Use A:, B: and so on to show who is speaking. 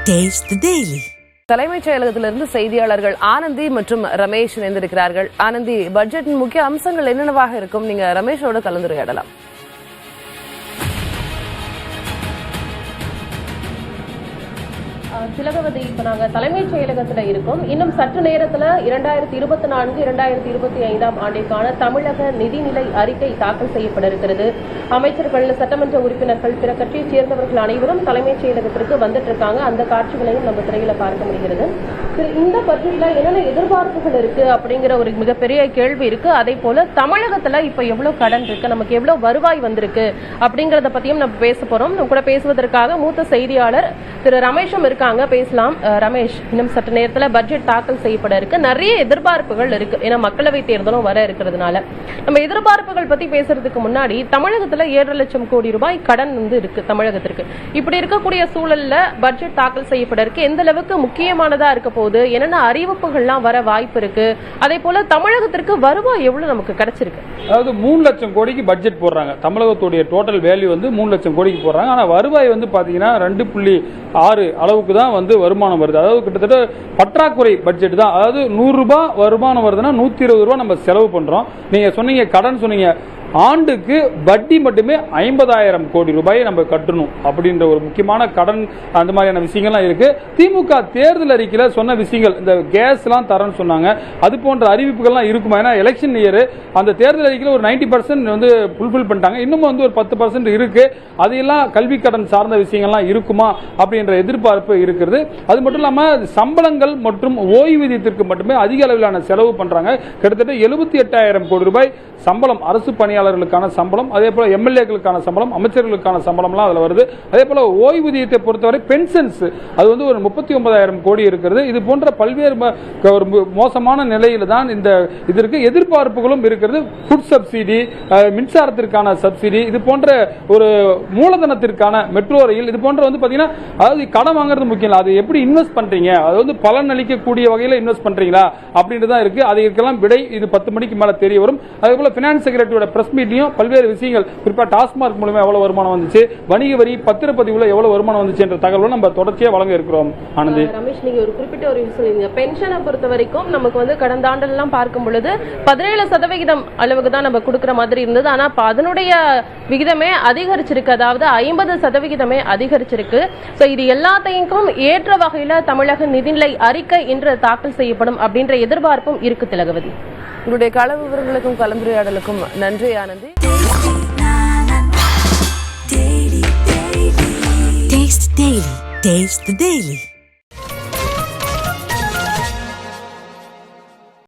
A: Taste the Daily.
B: தலைமைச் செயலகத்திலிருந்து செய்தியாளர்கள் ஆனந்தி மற்றும் ரமேஷ் இணைந்திருக்கிறார்கள். ஆனந்தி, பட்ஜெட்டின் முக்கிய அம்சங்கள் என்னென்னவாக இருக்கும்? நீங்க ரமேஷோட கலந்துரையாடலாம்.
C: திலகவதி, இப்ப நாங்க தலைமைச் செயலகத்துல இருக்கோம். இன்னும் சற்று நேரத்துல 2024-2025 ஆண்டிற்கான தமிழக நிதிநிலை அறிக்கை தாக்கல் செய்யப்பட இருக்கிறது. அமைச்சர்கள், சட்டமன்ற உறுப்பினர்கள், பிற கட்சியைச் சேர்ந்தவர்கள் அனைவரும் தலைமைச் செயலகத்திற்கு வந்துட்டு இருக்காங்க. அந்த காட்சிகளையும் நம்ம திரையில பார்க்க முடிகிறது. இந்த பட்ஜெட்ல என்னென்ன எதிர்பார்ப்புகள் இருக்கு அப்படிங்கிற ஒரு மிகப்பெரிய கேள்வி இருக்கு. அதே போல தமிழகத்துல இப்ப எவ்வளவு கடன் இருக்கு, நமக்கு எவ்வளவு வருவாய் வந்திருக்கு அப்படிங்கறத பத்தியும் நம்ம பேச போறோம். நம்ம கூட பேசுவதற்காக மூத்த செய்தியாளர் திரு ரமேஷும் இருக்காங்க. பேசலாம். ரமேஷ், இன்னும் சற்று நேரத்துல பட்ஜெட் தாக்கல் செய்யப்பட இருக்கு. நிறைய எதிர்பார்ப்புகள் இருக்கு. ஏன்னா மக்களவை தேர்தலும் வர இருக்கிறதுனால நம்ம எதிர்பார்ப்புகள் பத்தி பேசுறதுக்கு முன்னாடி, தமிழகத்துல 7 லட்சம் கோடி ரூபாய் கடன் இருக்கு தமிழகத்திற்கு. இப்படி இருக்கக்கூடிய சூழல்ல பட்ஜெட் தாக்கல் செய்யப்பட இருக்கு. எந்த அளவுக்கு முக்கியமானதா இருக்க போகுது, என்னென்ன அறிவிப்புகள்லாம் வர வாய்ப்பு இருக்கு, அதே போல தமிழகத்திற்கு வருவாய் எவ்வளவு நமக்கு கிடைச்சிருக்கு?
D: அதாவது 3 லட்சம் கோடிக்கு பட்ஜெட் போடுறாங்க. தமிழகத்துடைய டோட்டல் வேல்யூ 3 லட்சம் கோடிக்கு போடுறாங்க. ஆனா வருவாய் பாத்தீங்கன்னா 2.6 அளவுக்கு தான் வருமானம் வருது. அதாவது கிட்டத்தட்ட பற்றாக்குறை பட்ஜெட் தான். அதாவது 100 ரூபாய் வருமானம் வருதுன்னா 120 ரூபாய் நம்ம செலவு பண்றோம். நீங்க சொன்னீங்க கடன் சொன்னீங்க, ஆண்டுக்கு வட்டி மட்டுமே 50,000 கோடி ரூபாயை நம்ம கட்டணும் அப்படின்ற ஒரு முக்கியமான கடன், அந்த மாதிரியான விஷயங்கள்லாம் இருக்கு. திமுக தேர்தல் அறிக்கையில சொன்ன விஷயங்கள், இந்த கேஸ் எல்லாம் தரேன்னு சொன்னாங்க, அது போன்ற அறிவிப்புகள்லாம் இருக்குமா? ஏன்னா எலெக்ஷன் இயர், அந்த தேர்தல் அறிக்கையில ஒரு 90% ஃபுல்ஃபில் பண்ணிட்டாங்க. இன்னும் ஒரு 10% இருக்கு. அதையெல்லாம் கல்வி கடன் சார்ந்த விஷயங்கள்லாம் இருக்குமா அப்படின்ற எதிர்பார்ப்பு இருக்கிறது. அது மட்டும் இல்லாம சம்பளங்கள் மற்றும் ஓய்வூதியத்திற்கு மட்டுமே அதிக அளவிலான செலவு பண்றாங்க. கிட்டத்தட்ட 78,000 கோடி ரூபாய் சம்பளம், அரசு பணியாளர்களுக்கான சம்பளம், அதே போல எம்எல்ஏக்களுக்கான சம்பளம், அமைச்சர்களுக்கான சம்பளம்லாம் அதுல வருது. அதே போல ஓய்வூதியத்தை பொறுத்தவரை பென்ஷன்ஸ் அது ஒரு 39,000 கோடி இருக்கிறது. இது போன்ற பல்வேறு ஒரு மோசமான நிலையில தான் இந்த இதற்கு எதிர்பார்ப்புகளும் இருக்கிறது. ஃபுட் சப்சிடி, மின்சாரத்திற்கான சப்சிடி, இது போன்ற ஒரு மூலதனத்திற்கான மெட்ரோ ரயில், இது போன்ற பாத்தீங்கன்னா, அதாவது கடன் வாங்குறது முக்கியம் இல்லை, அது எப்படி இன்வெஸ்ட் பண்றீங்க, அது பலன் அளிக்கக்கூடிய வகையில் இன்வெஸ்ட் பண்றீங்களா அப்படின்றதான் இருக்கு. அதுக்கெல்லாம் விடை இது 10 மணிக்கு மேல தெரிய வரும். அதே போல பினான்ஸ் செக்ரட்டரியோட பிரஸ் மீட்லயும் பல்வேறு விஷயங்கள், குறிப்பா டாஸ்மார்க் மூலமா எவ்வளவு வருமானம் வந்துச்சு, வணிக வரி பத்திரப்பதிவுல எவ்வளவு வருமானம் வந்துச்சு என்ற தகவலும் நம்ம தொடர்ச்சியா வழங்க இருக்கிறோம். ஆனந்தி,
C: ரமேஷ், நீங்க ஒரு குறிப்பிட்ட ஒரு சொல்லுங்க, பென்ஷனை பொறுத்த வரைக்கும் நமக்கு கடந்த ஆண்டெல்லாம் பார்க்கும் பொழுது 17% அளவுக்கு தான் நம்ம கொடுக்கிற மாதிரி இருந்தது. ஆனா அதனுடைய விகிதமே அதிகரிச்சிருக்கு, அதாவது 50% அதிகரிச்சிருக்கு. இது எல்லாத்தையும் ஏற்ற வகையில தமிழக நிதிநிலை அறிக்கை இன்று தாக்கல் செய்யப்படும் அப்படின்ற எதிர்பார்ப்பும் இருக்கு. திலகவதி,
B: உங்களுடைய கள விவரங்களுக்கும் கலந்துரையாடலுக்கும் நன்றி ஆனந்தி.
A: Taste the Daily.